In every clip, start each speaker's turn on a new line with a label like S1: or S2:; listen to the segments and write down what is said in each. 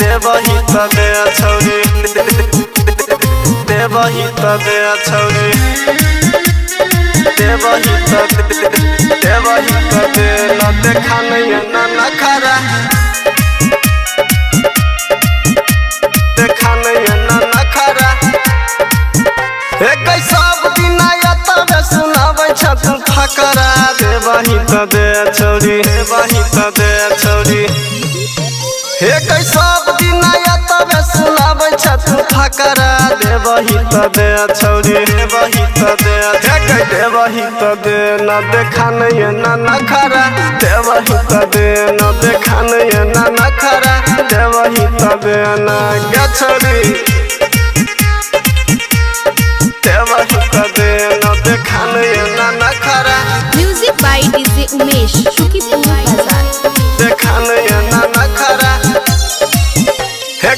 S1: देवही तबे छौरी देवही तबे छौरी देवही तबे न देखा नहीं न नखरा देखा नहीं न नखरा एक सब दिन तबे सुनाबै छत फकरा देवही तबे छौरी देवही तबे छौरी एक सब दिन तबे सुनाबै छत फकरा देवही तबे छौरी देवही तबे देवही तबे न देखा नहीं न नखरा देवही तबे न देखा नहीं न नखरा देवही तबे न गछौरी देवही तबे न देखा नहीं न नखरा
S2: music by DJ Umesh Shukipur बाजार
S1: देखा नहीं न नखरा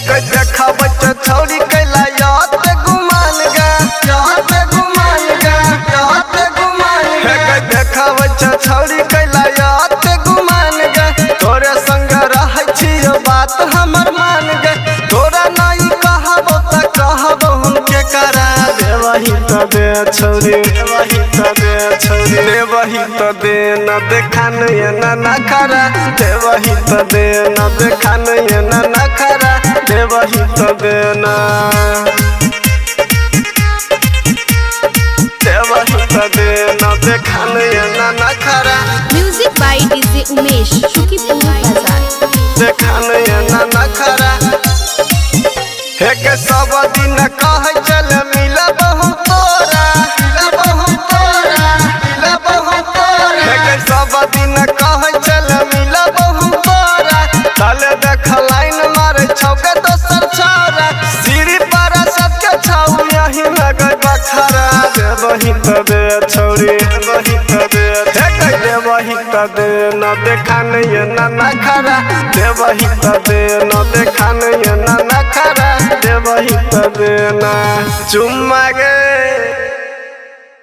S1: देखा बच्चा छौरी कैला याद गुमान गा याद गुमान गा याद गुमान गा देखा बच्चा छौरी कैला याद गुमान गा तोरे संग रहै छियो बात हमर मान गा तोरा नहीं कहबो त कहबो हुनके करा देवही तबे छौरी देवही तबे छौरी देवही तबे न देखा नहीं न नखरा देवही तबे न देखा नहीं न नखरा देवही तबे न देवही तबे न देखा नहीं न नखरा
S2: music by DJ Umesh Shukipur बाजार
S1: देखा नहीं न नखरा एक सब दिन कहै चल मिलब हम तोरा मिलब हम तोरा मिलब हम तोरा एक सब दिन कहै चल मिलब हम तोरा चल देख लाइन मारे छौके दोसर छौरा सिरी पर सबके छौ यही लगै बखरा देवही तबे छौरी देवही तबे देवही तबे न देखा नहीं न नखरा देवही तबे न देखा नहीं न नखरा देवही तबे न चुम्मा गे।